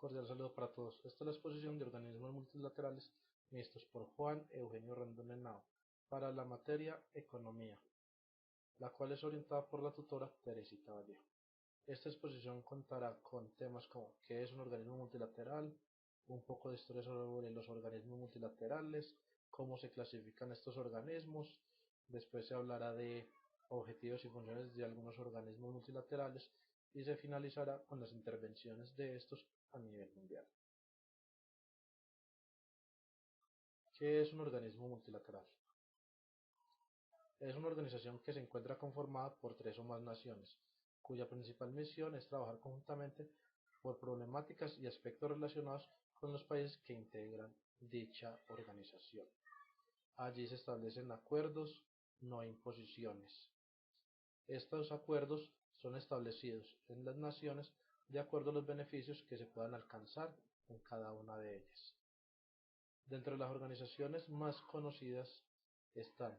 Cordial saludo para todos. Esta es la exposición de organismos multilaterales mixtos por Juan Eugenio Rendón Henao para la materia Economía, la cual es orientada por la tutora Teresita Vallejo. Esta exposición contará con temas como qué es un organismo multilateral, un poco de historia sobre los organismos multilaterales, cómo se clasifican estos organismos, después se hablará de objetivos y funciones de algunos organismos multilaterales y se finalizará con las intervenciones de estos a nivel mundial. ¿Qué es un organismo multilateral? Es una organización que se encuentra conformada por 3 o más naciones, cuya principal misión es trabajar conjuntamente por problemáticas y aspectos relacionados con los países que integran dicha organización. Allí se establecen acuerdos, no imposiciones. Estos acuerdos son establecidos en las naciones de acuerdo a los beneficios que se puedan alcanzar en cada una de ellas. Dentro de las organizaciones más conocidas están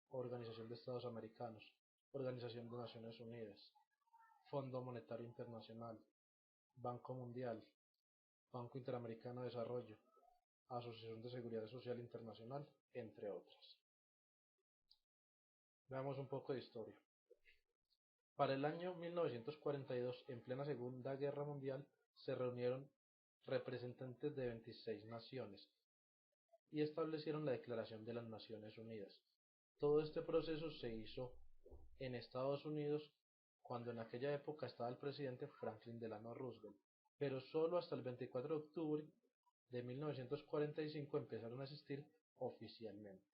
Organización de Estados Americanos, Organización de Naciones Unidas, Fondo Monetario Internacional, Banco Mundial, Banco Interamericano de Desarrollo, Asociación de Seguridad Social Internacional, entre otras. Veamos un poco de historia. Para el año 1942, en plena Segunda Guerra Mundial, se reunieron representantes de 26 naciones y establecieron la Declaración de las Naciones Unidas. Todo este proceso se hizo en Estados Unidos cuando en aquella época estaba el presidente Franklin Delano Roosevelt, pero solo hasta el 24 de octubre de 1945 empezaron a existir oficialmente.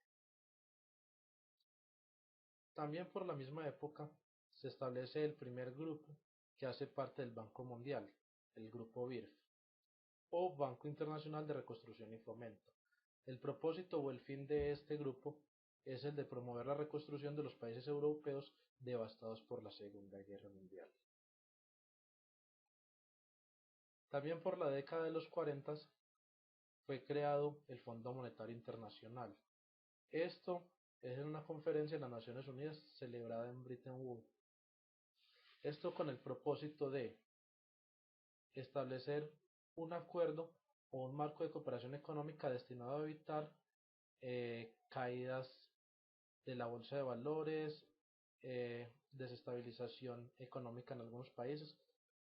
También por la misma época se establece el primer grupo que hace parte del Banco Mundial, el Grupo BIRF, o Banco Internacional de Reconstrucción y Fomento. El propósito o el fin de este grupo es el de promover la reconstrucción de los países europeos devastados por la Segunda Guerra Mundial. También por la década de los 40 fue creado el Fondo Monetario Internacional. Esto es en una conferencia de las Naciones Unidas celebrada en Bretton Woods. Esto con el propósito de establecer un acuerdo o un marco de cooperación económica destinado a evitar caídas de la bolsa de valores, desestabilización económica en algunos países,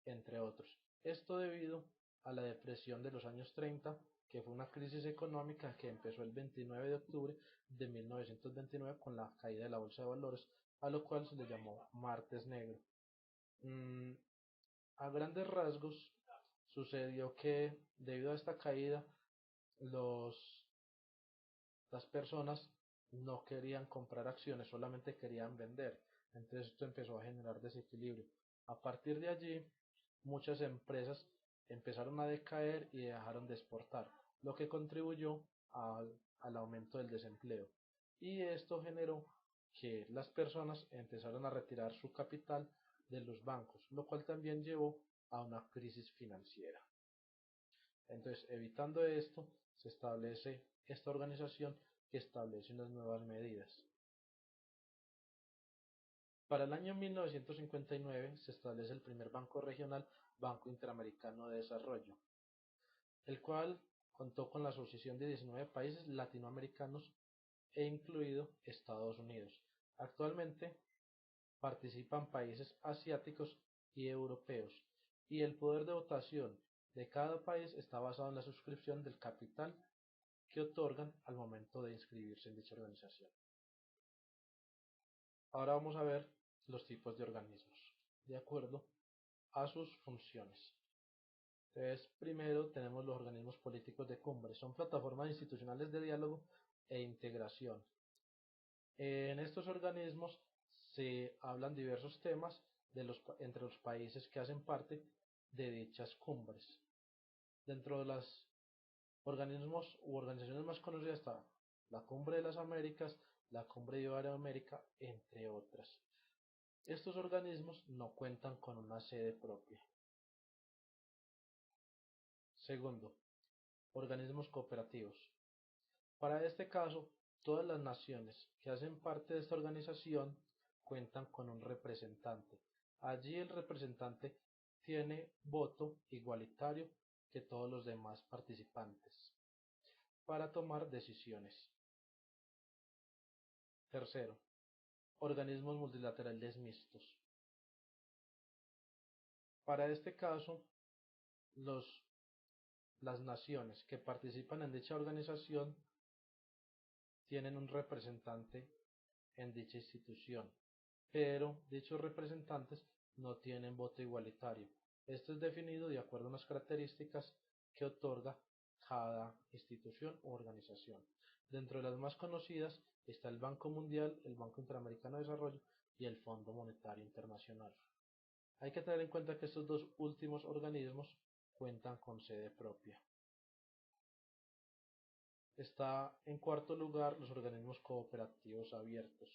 entre otros. Esto debido a la depresión de los años 30, que fue una crisis económica que empezó el 29 de octubre de 1929 con la caída de la bolsa de valores, a lo cual se le llamó Martes Negro. A grandes rasgos, sucedió que debido a esta caída, las personas no querían comprar acciones, solamente querían vender. Entonces esto empezó a generar desequilibrio. A partir de allí, muchas empresas empezaron a decaer y dejaron de exportar, lo que contribuyó al aumento del desempleo. Y esto generó que las personas empezaron a retirar su capital de los bancos, lo cual también llevó a una crisis financiera. Entonces, evitando esto, se establece esta organización que establece unas nuevas medidas. Para el año 1959 se establece el primer banco regional, Banco Interamericano de Desarrollo, el cual contó con la asociación de 19 países latinoamericanos e incluido Estados Unidos. Actualmente participan países asiáticos y europeos, y el poder de votación de cada país está basado en la suscripción del capital que otorgan al momento de inscribirse en dicha organización. Ahora vamos a ver los tipos de organismos, de acuerdo a sus funciones. Entonces, primero tenemos los organismos políticos de cumbre, son plataformas institucionales de diálogo e integración. En estos organismos se hablan diversos temas entre los países que hacen parte de dichas cumbres. Dentro de los organismos u organizaciones más conocidas está la Cumbre de las Américas, la Cumbre de Iberoamérica, entre otras. Estos organismos no cuentan con una sede propia. Segundo, organismos cooperativos. Para este caso, todas las naciones que hacen parte de esta organización cuentan con un representante. Allí el representante tiene voto igualitario que todos los demás participantes para tomar decisiones. Tercero, organismos multilaterales mixtos. Para este caso, las naciones que participan en dicha organización tienen un representante en dicha institución, pero dichos representantes no tienen voto igualitario. Esto es definido de acuerdo a unas características que otorga cada institución u organización. Dentro de las más conocidas está el Banco Mundial, el Banco Interamericano de Desarrollo y el Fondo Monetario Internacional. Hay que tener en cuenta que estos dos últimos organismos cuentan con sede propia. Está en cuarto lugar los organismos cooperativos abiertos.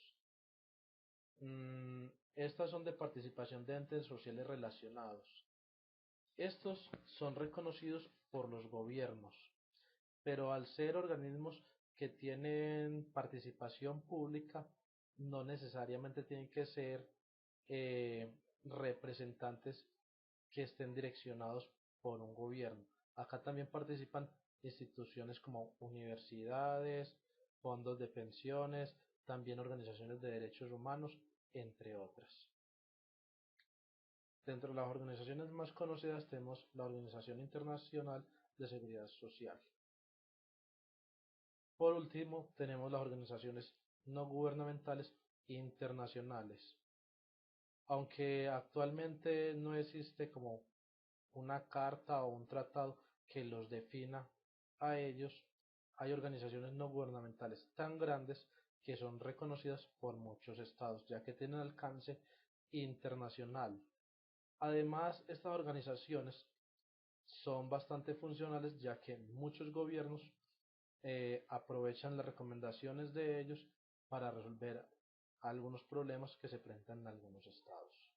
Estas son de participación de entes sociales relacionados. Estos son reconocidos por los gobiernos, pero al ser organismos que tienen participación pública, no necesariamente tienen que ser representantes que estén direccionados por un gobierno. Acá también participan instituciones como universidades, fondos de pensiones, también organizaciones de derechos humanos, entre otras. Dentro de las organizaciones más conocidas tenemos la Organización Internacional de Seguridad Social. Por último, tenemos las organizaciones no gubernamentales internacionales. Aunque actualmente no existe como una carta o un tratado que los defina a ellos, hay organizaciones no gubernamentales tan grandes que son reconocidas por muchos estados, ya que tienen alcance internacional. Además, estas organizaciones son bastante funcionales, ya que muchos gobiernos aprovechan las recomendaciones de ellos para resolver algunos problemas que se presentan en algunos estados.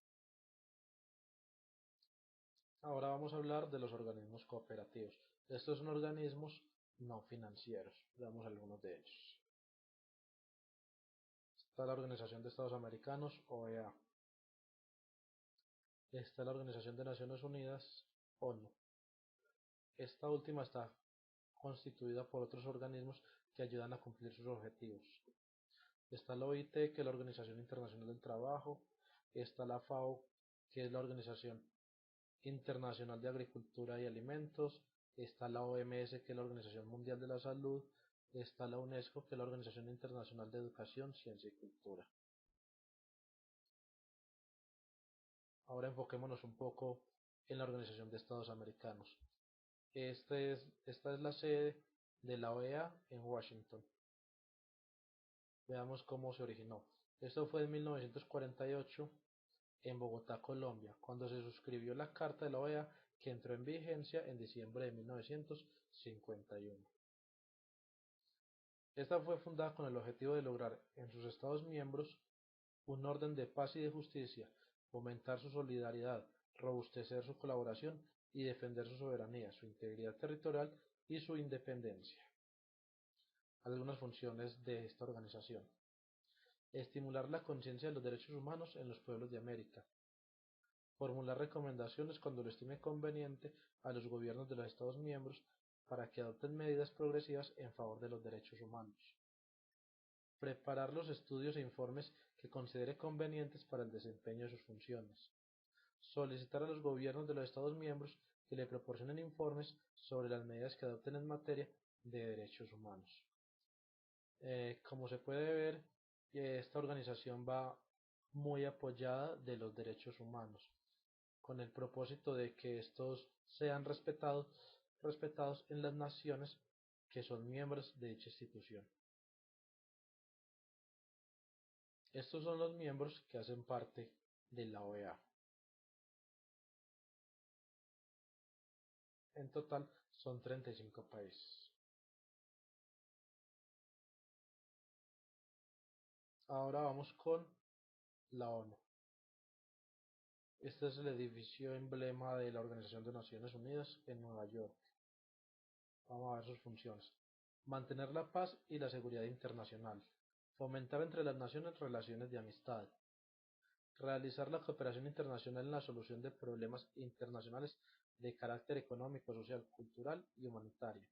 Ahora vamos a hablar de los organismos cooperativos. Estos son organismos no financieros. Veamos algunos de ellos. Está la Organización de Estados Americanos, OEA. Está la Organización de Naciones Unidas, ONU. Esta última está constituida por otros organismos que ayudan a cumplir sus objetivos. Está la OIT, que es la Organización Internacional del Trabajo. Está la FAO, que es la Organización Internacional de Agricultura y Alimentos. Está la OMS, que es la Organización Mundial de la Salud. Está la UNESCO, que es la Organización Internacional de Educación, Ciencia y Cultura. Ahora enfoquémonos un poco en la Organización de Estados Americanos. Esta es la sede de la OEA en Washington. Veamos cómo se originó. Esto fue en 1948 en Bogotá, Colombia, cuando se suscribió la Carta de la OEA, que entró en vigencia en diciembre de 1951. Esta fue fundada con el objetivo de lograr en sus Estados miembros un orden de paz y de justicia, fomentar su solidaridad, robustecer su colaboración y defender su soberanía, su integridad territorial y su independencia. Algunas funciones de esta organización: estimular la conciencia de los derechos humanos en los pueblos de América, formular recomendaciones cuando lo estime conveniente a los gobiernos de los Estados miembros para que adopten medidas progresivas en favor de los derechos humanos, preparar los estudios e informes que considere convenientes para el desempeño de sus funciones, solicitar a los gobiernos de los Estados miembros que le proporcionen informes sobre las medidas que adopten en materia de derechos humanos. Como se puede ver, esta organización va muy apoyada de los derechos humanos, con el propósito de que estos sean respetados en las naciones que son miembros de dicha institución. Estos son los miembros que hacen parte de la OEA. En total son 35 países. Ahora vamos con la ONU. Este es el edificio emblema de la Organización de Naciones Unidas en Nueva York. Vamos a ver sus funciones: mantener la paz y la seguridad internacional, fomentar entre las naciones relaciones de amistad, realizar la cooperación internacional en la solución de problemas internacionales de carácter económico, social, cultural y humanitario.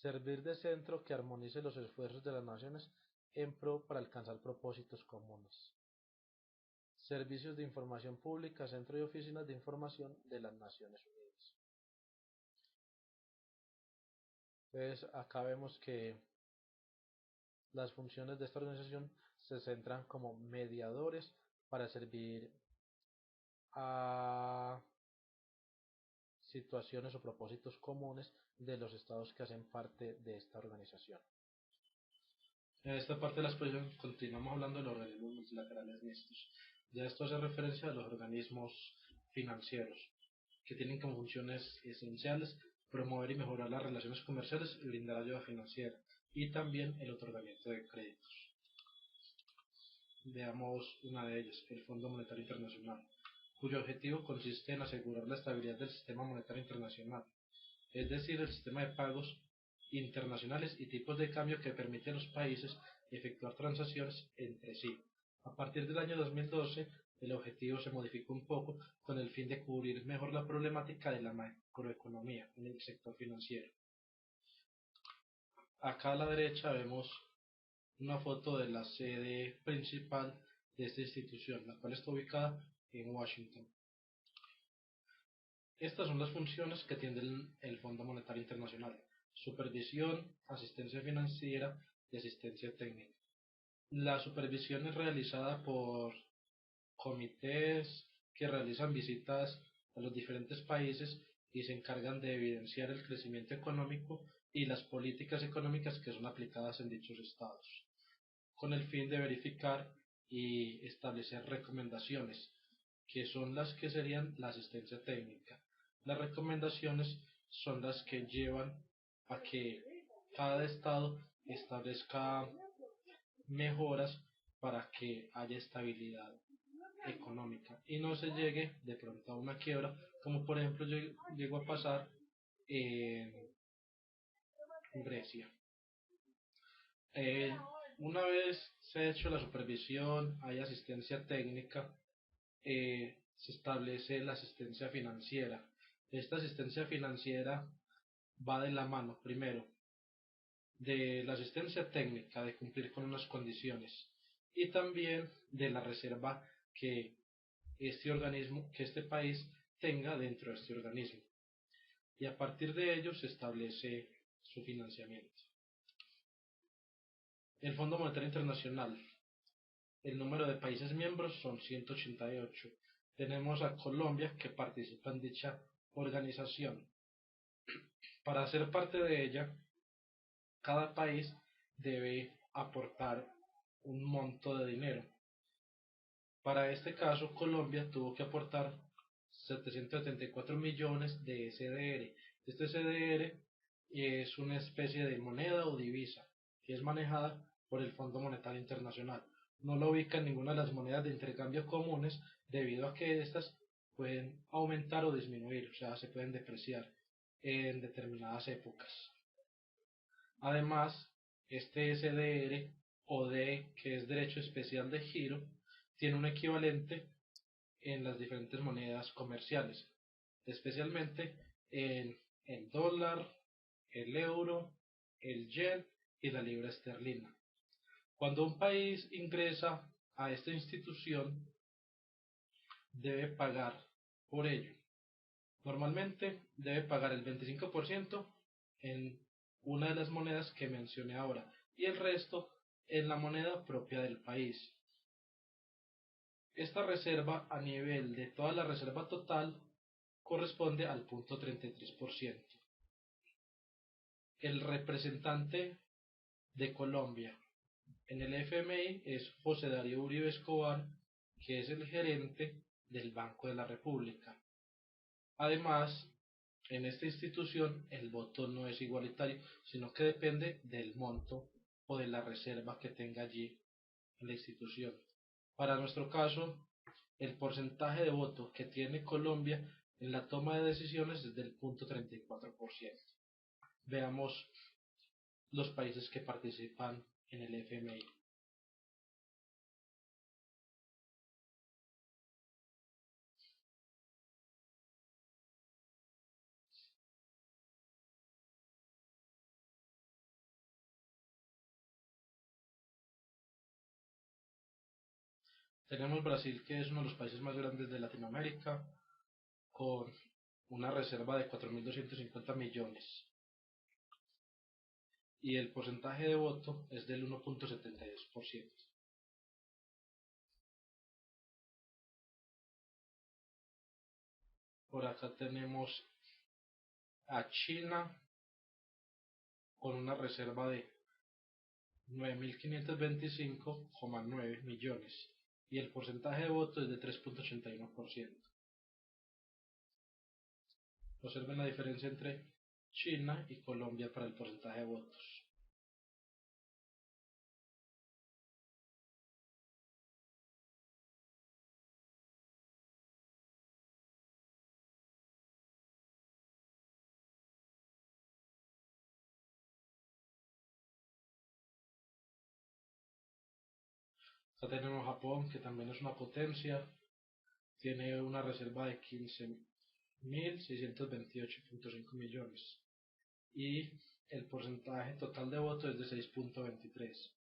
Servir de centro que armonice los esfuerzos de las naciones en pro para alcanzar propósitos comunes. Servicios de información pública, centro y oficinas de información de las Naciones Unidas. Entonces, acá vemos que las funciones de esta organización se centran como mediadores para servir a situaciones o propósitos comunes de los estados que hacen parte de esta organización. En esta parte de la exposición continuamos hablando de los organismos multilaterales mixtos. Ya esto hace referencia a los organismos financieros, que tienen como funciones esenciales promover y mejorar las relaciones comerciales y brindar ayuda financiera, y también el otorgamiento de créditos. Veamos una de ellas, el Fondo Monetario Internacional, cuyo objetivo consiste en asegurar la estabilidad del sistema monetario internacional, es decir, el sistema de pagos internacionales y tipos de cambio que permite a los países efectuar transacciones entre sí. A partir del año 2012, el objetivo se modificó un poco con el fin de cubrir mejor la problemática de la macroeconomía en el sector financiero. Acá a la derecha vemos una foto de la sede principal de esta institución, la cual está ubicada en Washington. Estas son las funciones que tiene el Fondo Monetario Internacional: supervisión, asistencia financiera y asistencia técnica. La supervisión es realizada por comités que realizan visitas a los diferentes países y se encargan de evidenciar el crecimiento económico y las políticas económicas que son aplicadas en dichos estados, con el fin de verificar y establecer recomendaciones, que son las que serían la asistencia técnica. Las recomendaciones son las que llevan a que cada estado establezca mejoras para que haya estabilidad económica y no se llegue de pronto a una quiebra, como por ejemplo llegó a pasar en Grecia. Una vez se ha hecho la supervisión, hay asistencia técnica, se establece la asistencia financiera. Esta asistencia financiera va de la mano, primero, de la asistencia técnica, de cumplir con unas condiciones, y también de la reserva que este país tenga dentro de este organismo. Y a partir de ello se establece su financiamiento. El Fondo Monetario Internacional. El número de países miembros son 188. Tenemos a Colombia, que participa en dicha organización. Para ser parte de ella, cada país debe aportar un monto de dinero. Para este caso, Colombia tuvo que aportar 774 millones de SDR. Este SDR es una especie de moneda o divisa que es manejada por el Fondo Monetario Internacional. No lo ubica en ninguna de las monedas de intercambio comunes, debido a que estas pueden aumentar o disminuir, o sea, se pueden depreciar en determinadas épocas. Además, este SDR o D, que es derecho especial de giro, tiene un equivalente en las diferentes monedas comerciales, especialmente en el dólar, el euro, el yen y la libra esterlina. Cuando un país ingresa a esta institución, debe pagar por ello. Normalmente debe pagar el 25% en una de las monedas que mencioné ahora y el resto en la moneda propia del país. Esta reserva a nivel de toda la reserva total corresponde al 0.33%. El representante de Colombia en el FMI es José Darío Uribe Escobar, que es el gerente del Banco de la República. Además, en esta institución el voto no es igualitario, sino que depende del monto o de la reserva que tenga allí en la institución. Para nuestro caso, el porcentaje de voto que tiene Colombia en la toma de decisiones es del 0.34%. Veamos los países que participan en el FMI. Tenemos Brasil, que es uno de los países más grandes de Latinoamérica, con una reserva de 4.250 millones y el porcentaje de voto es del 1.72%. Por acá tenemos a China con una reserva de 9.525,9 millones y el porcentaje de voto es de 3.81%. Observen la diferencia entre China y Colombia para el porcentaje de votos. Acá tenemos Japón, que también es una potencia, tiene una reserva de 15.628,5 millones y el porcentaje total de votos es de 6.23.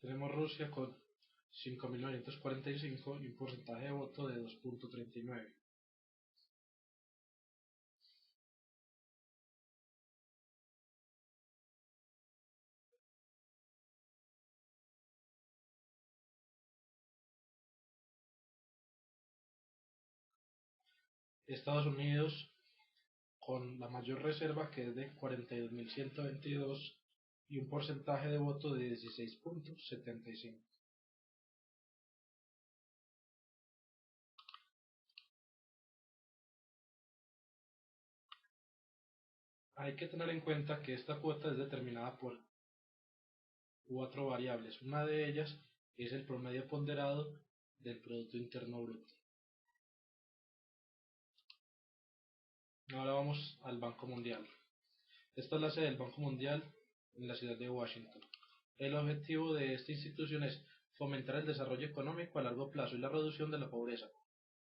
Tenemos Rusia con 5.945 y un porcentaje de voto de 2.39. Estados Unidos con la mayor reserva, que es de 42.122 y un porcentaje de voto de 16.75. Hay que tener en cuenta que esta cuota es determinada por cuatro variables. Una de ellas es el promedio ponderado del Producto Interno Bruto. Ahora vamos al Banco Mundial. Esta es la sede del Banco Mundial en la ciudad de Washington. El objetivo de esta institución es fomentar el desarrollo económico a largo plazo y la reducción de la pobreza,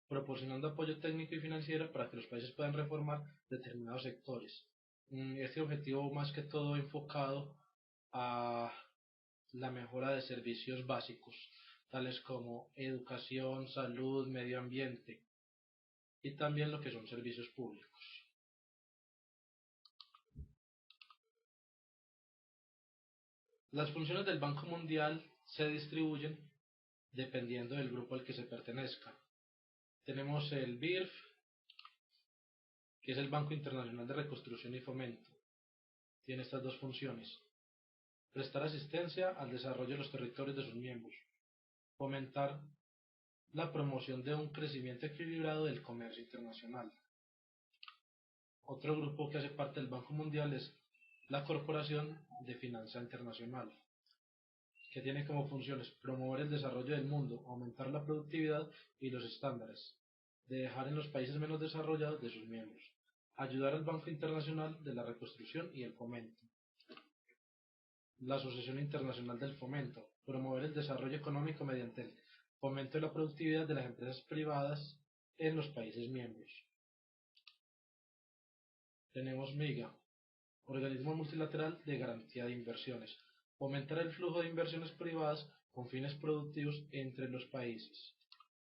proporcionando apoyo técnico y financiero para que los países puedan reformar determinados sectores. Este objetivo más que todo enfocado a la mejora de servicios básicos, tales como educación, salud, medio ambiente y también lo que son servicios públicos. Las funciones del Banco Mundial se distribuyen dependiendo del grupo al que se pertenezca. Tenemos el BIRF, que es el Banco Internacional de Reconstrucción y Fomento. Tiene estas dos funciones: prestar asistencia al desarrollo de los territorios de sus miembros, fomentar la promoción de un crecimiento equilibrado del comercio internacional. Otro grupo que hace parte del Banco Mundial es la Corporación de Finanza Internacional, que tiene como funciones promover el desarrollo del mundo, aumentar la productividad y los estándares de dejar en los países menos desarrollados de sus miembros, ayudar al Banco Internacional de la Reconstrucción y el Fomento. La Asociación Internacional del Fomento, promover el desarrollo económico mediante el fomento de la productividad de las empresas privadas en los países miembros. Tenemos MIGA, Organismo Multilateral de Garantía de Inversiones, fomentar el flujo de inversiones privadas con fines productivos entre los países.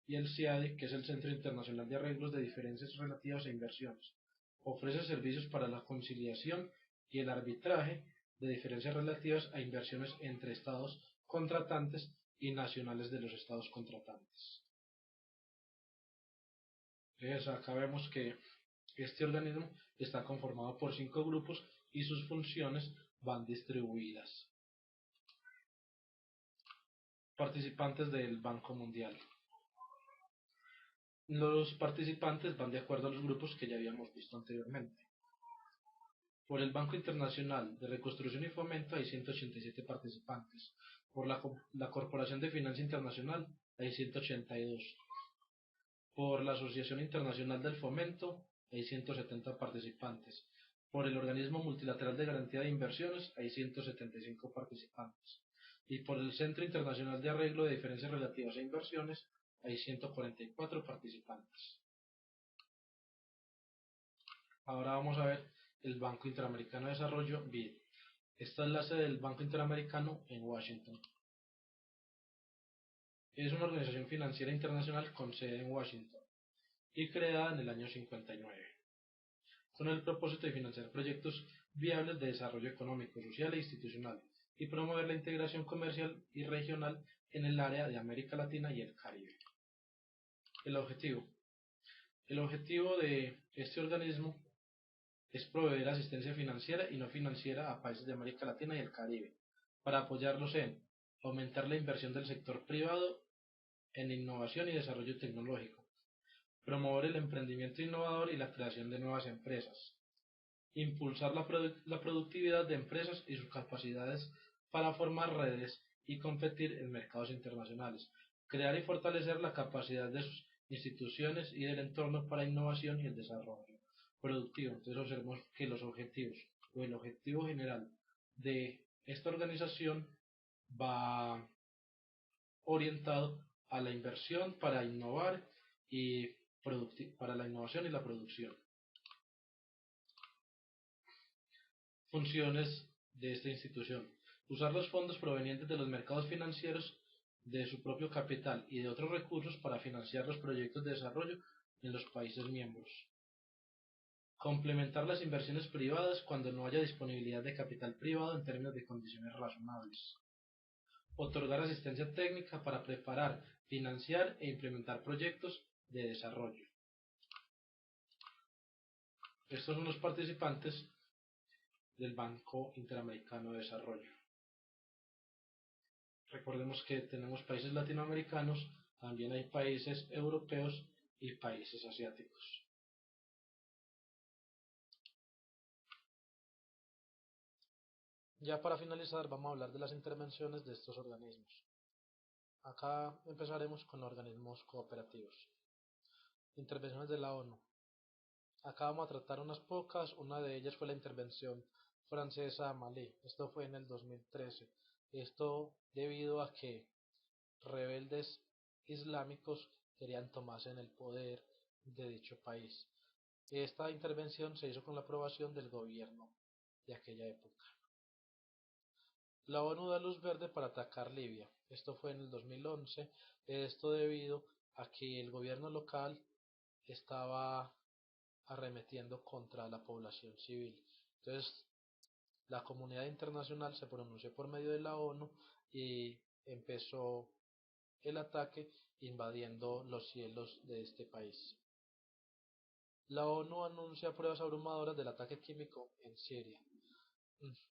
Y el CIADI, que es el Centro Internacional de Arreglos de Diferencias Relativas a Inversiones, ofrece servicios para la conciliación y el arbitraje de diferencias relativas a inversiones entre estados contratantes y nacionales de los estados contratantes. Entonces, acá vemos que este organismo está conformado por 5 grupos y sus funciones van distribuidas. Participantes del Banco Mundial. Los participantes van de acuerdo a los grupos que ya habíamos visto anteriormente. Por el Banco Internacional de Reconstrucción y Fomento hay 187 participantes. Por la Corporación de Finanza Internacional hay 182. Por la Asociación Internacional del Fomento hay 170 participantes. Por el Organismo Multilateral de Garantía de Inversiones hay 175 participantes. Y por el Centro Internacional de Arreglo de Diferencias Relativas a Inversiones hay 144 participantes. Ahora vamos a ver el Banco Interamericano de Desarrollo, BID. Esta es la sede del Banco Interamericano en Washington. Es una organización financiera internacional con sede en Washington y creada en el año 59, con el propósito de financiar proyectos viables de desarrollo económico, social e institucional y promover la integración comercial y regional en el área de América Latina y el Caribe. El objetivo. El objetivo de este organismo es proveer asistencia financiera y no financiera a países de América Latina y el Caribe, para apoyarlos en aumentar la inversión del sector privado en innovación y desarrollo tecnológico, promover el emprendimiento innovador y la creación de nuevas empresas, impulsar la productividad de empresas y sus capacidades para formar redes y competir en mercados internacionales, crear y fortalecer la capacidad de sus instituciones y del entorno para innovación y el desarrollo productivo. Entonces observemos que los objetivos o el objetivo general de esta organización va orientado a la inversión para innovar y para la innovación y la producción. Funciones de esta institución: usar los fondos provenientes de los mercados financieros, de su propio capital y de otros recursos para financiar los proyectos de desarrollo en los países miembros. Complementar las inversiones privadas cuando no haya disponibilidad de capital privado en términos de condiciones razonables. Otorgar asistencia técnica para preparar, financiar e implementar proyectos de desarrollo. Estos son los participantes del Banco Interamericano de Desarrollo. Recordemos que tenemos países latinoamericanos, también hay países europeos y países asiáticos. Ya para finalizar vamos a hablar de las intervenciones de estos organismos. Acá empezaremos con organismos cooperativos. Intervenciones de la ONU. Acá vamos a tratar unas pocas. Una de ellas fue la intervención francesa a Malí. Esto fue en el 2013. Esto debido a que rebeldes islámicos querían tomarse en el poder de dicho país. Esta intervención se hizo con la aprobación del gobierno de aquella época. La ONU da luz verde para atacar Libia. Esto fue en el 2011. Esto debido a que el gobierno local estaba arremetiendo contra la población civil. Entonces, la comunidad internacional se pronunció por medio de la ONU y empezó el ataque invadiendo los cielos de este país. La ONU anuncia pruebas abrumadoras del ataque químico en Siria.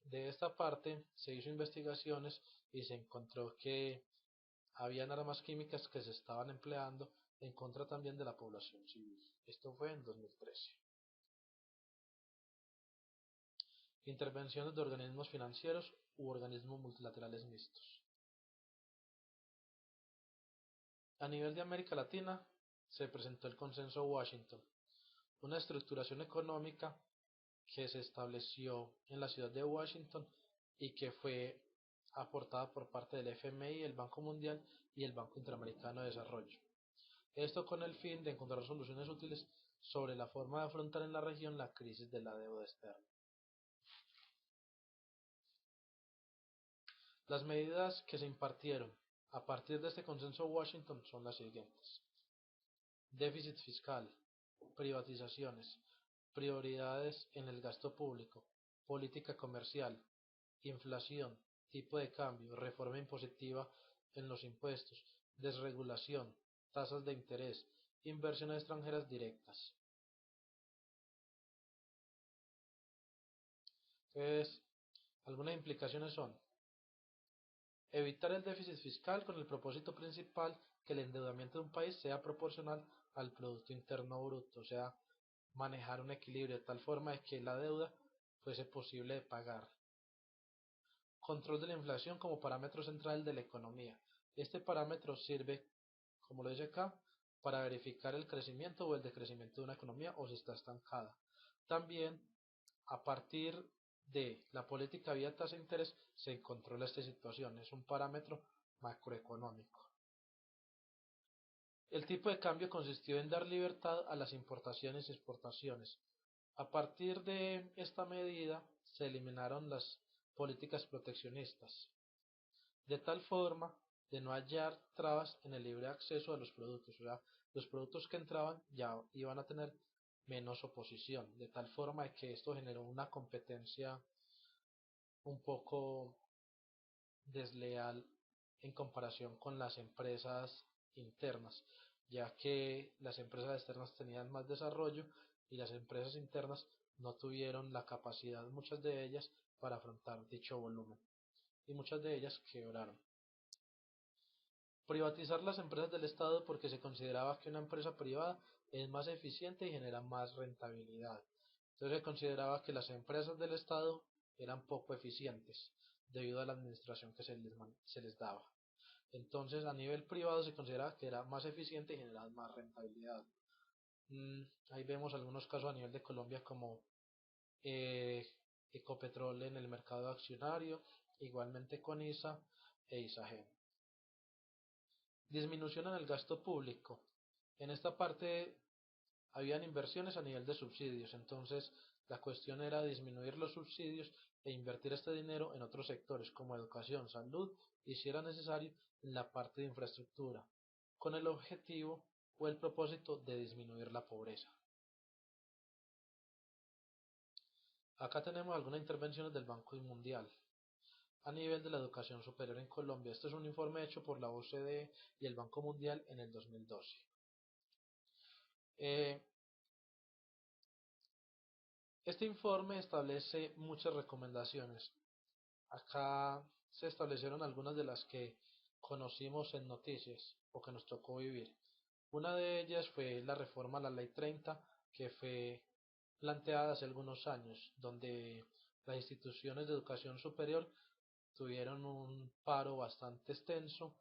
De esta parte se hizo investigaciones y se encontró que habían armas químicas que se estaban empleando en contra también de la población civil. Esto fue en 2013. Intervenciones de organismos financieros u organismos multilaterales mixtos. A nivel de América Latina se presentó el Consenso Washington, una estructuración económica que se estableció en la ciudad de Washington y que fue aportada por parte del FMI, el Banco Mundial y el Banco Interamericano de Desarrollo. Esto con el fin de encontrar soluciones útiles sobre la forma de afrontar en la región la crisis de la deuda externa. Las medidas que se impartieron a partir de este Consenso Washington son las siguientes: déficit fiscal, privatizaciones, prioridades en el gasto público, política comercial, inflación, tipo de cambio, reforma impositiva en los impuestos, desregulación, tasas de interés, inversiones extranjeras directas. Entonces, algunas implicaciones son: evitar el déficit fiscal con el propósito principal que el endeudamiento de un país sea proporcional al Producto Interno Bruto, o sea, manejar un equilibrio de tal forma de que la deuda fuese posible de pagar. Control de la inflación como parámetro central de la economía. Este parámetro sirve, como lo dice acá, para verificar el crecimiento o el decrecimiento de una economía o si está estancada. También A partir de la política vía tasa de interés se controla esta situación, es un parámetro macroeconómico. El tipo de cambio consistió en dar libertad a las importaciones y exportaciones. A partir de esta medida se eliminaron las políticas proteccionistas, de tal forma de no hallar trabas en el libre acceso a los productos, o sea, los productos que entraban ya iban a tener menos oposición, de tal forma de que esto generó una competencia un poco desleal en comparación con las empresas internas, ya que las empresas externas tenían más desarrollo y las empresas internas no tuvieron la capacidad, muchas de ellas, para afrontar dicho volumen, y muchas de ellas quebraron. Privatizar las empresas del Estado porque se consideraba que una empresa privada es más eficiente y genera más rentabilidad. Entonces se consideraba que las empresas del Estado eran poco eficientes debido a la administración que se les daba. Entonces a nivel privado se consideraba que era más eficiente y generaba más rentabilidad. Ahí vemos algunos casos a nivel de Colombia como eh, Ecopetrol en el mercado accionario, igualmente con ISA e ISAGEN. Disminución en el gasto público. En esta parte habían inversiones a nivel de subsidios, entonces la cuestión era disminuir los subsidios e invertir este dinero en otros sectores como educación, salud y si era necesario en la parte de infraestructura, con el objetivo o el propósito de disminuir la pobreza. Acá tenemos algunas intervenciones del Banco Mundial a nivel de la educación superior en Colombia. Este es un informe hecho por la OCDE y el Banco Mundial en el 2012. Este informe establece muchas recomendaciones. Acá se establecieron algunas de las que conocimos en noticias o que nos tocó vivir. Una de ellas fue la reforma a la Ley 30, que fue planteada hace algunos años, donde las instituciones de educación superior tuvieron un paro bastante extenso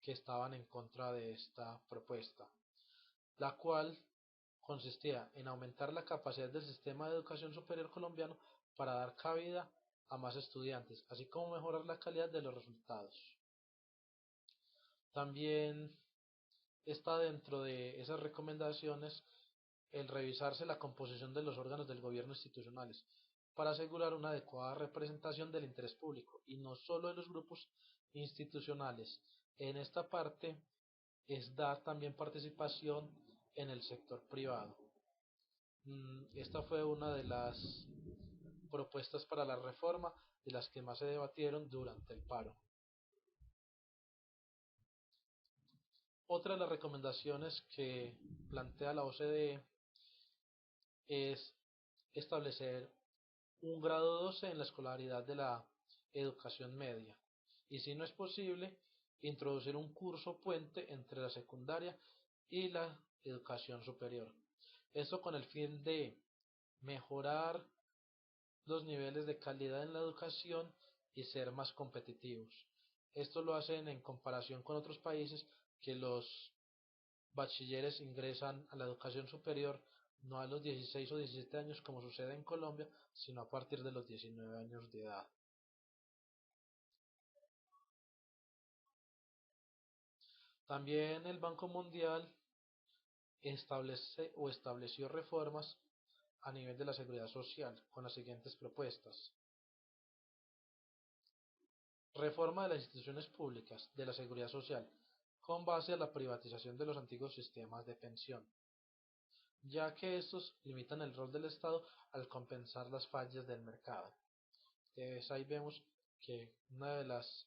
que estaban en contra de esta propuesta, la cual consistía en aumentar la capacidad del sistema de educación superior colombiano para dar cabida a más estudiantes, así como mejorar la calidad de los resultados. También está dentro de esas recomendaciones el revisarse la composición de los órganos del gobierno institucionales para asegurar una adecuada representación del interés público y no solo de los grupos institucionales. En esta parte es dar también participación en el sector privado. Esta fue una de las propuestas para la reforma de las que más se debatieron durante el paro. Otra de las recomendaciones que plantea la OCDE es establecer un grado 12 en la escolaridad de la educación media y, si no es posible, introducir un curso puente entre la secundaria y la educación superior. Esto con el fin de mejorar los niveles de calidad en la educación y ser más competitivos. Esto lo hacen en comparación con otros países que los bachilleres ingresan a la educación superior no a los 16 o 17 años como sucede en Colombia, sino a partir de los 19 años de edad. También el Banco Mundial estableció reformas a nivel de la seguridad social con las siguientes propuestas. Reforma de las instituciones públicas de la seguridad social con base a la privatización de los antiguos sistemas de pensión, ya que estos limitan el rol del Estado al compensar las fallas del mercado. Entonces ahí vemos que una de las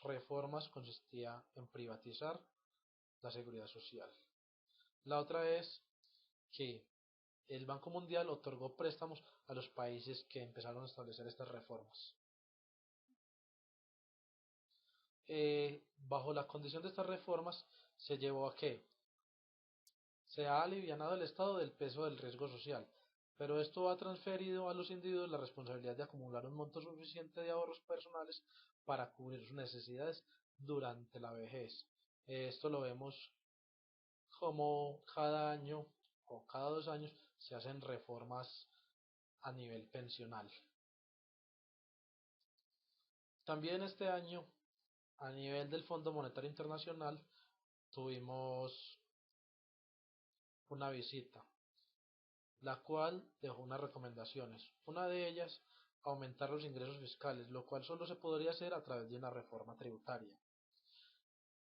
reformas consistía en privatizar la seguridad social. La otra es que el Banco Mundial otorgó préstamos a los países que empezaron a establecer estas reformas. Bajo la condición de estas reformas se llevó a que se ha alivianado el Estado del peso del riesgo social, pero esto ha transferido a los individuos la responsabilidad de acumular un monto suficiente de ahorros personales para cubrir sus necesidades durante la vejez. Esto lo vemos como cada año o cada 2 años se hacen reformas a nivel pensional. También este año, a nivel del Fondo Monetario Internacional, tuvimos una visita, la cual dejó unas recomendaciones. Una de ellas, aumentar los ingresos fiscales, lo cual solo se podría hacer a través de una reforma tributaria.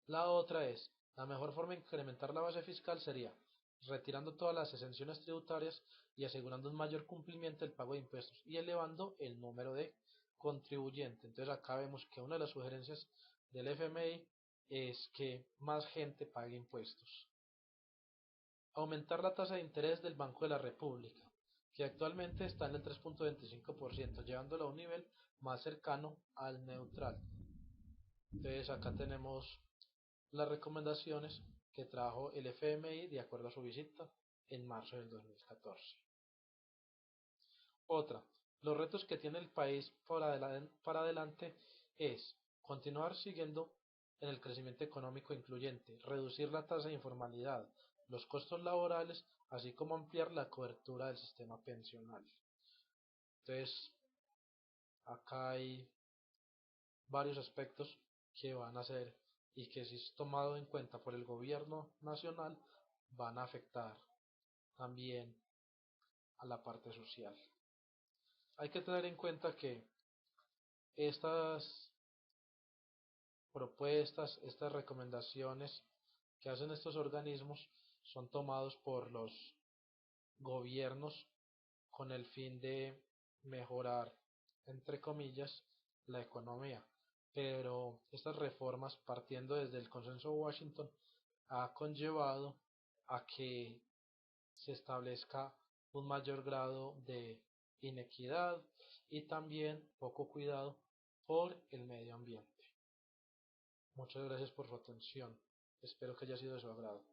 La otra es, la mejor forma de incrementar la base fiscal sería retirando todas las exenciones tributarias y asegurando un mayor cumplimiento del pago de impuestos y elevando el número de contribuyentes. Entonces acá vemos que una de las sugerencias del FMI es que más gente pague impuestos. Aumentar la tasa de interés del Banco de la República, que actualmente está en el 3.25%, llevándolo a un nivel más cercano al neutral. Entonces acá tenemos las recomendaciones que trajo el FMI de acuerdo a su visita en marzo del 2014. Otra, los retos que tiene el país para adelante es continuar siguiendo en el crecimiento económico incluyente, reducir la tasa de informalidad, los costos laborales, así como ampliar la cobertura del sistema pensional. Entonces, acá hay varios aspectos que van a ser y que si es tomado en cuenta por el gobierno nacional van a afectar también a la parte social. Hay que tener en cuenta que estas propuestas, estas recomendaciones que hacen estos organismos son tomados por los gobiernos con el fin de mejorar, entre comillas, la economía. Pero estas reformas, partiendo desde el consenso de Washington, ha conllevado a que se establezca un mayor grado de inequidad y también poco cuidado por el medio ambiente. Muchas gracias por su atención. Espero que haya sido de su agrado.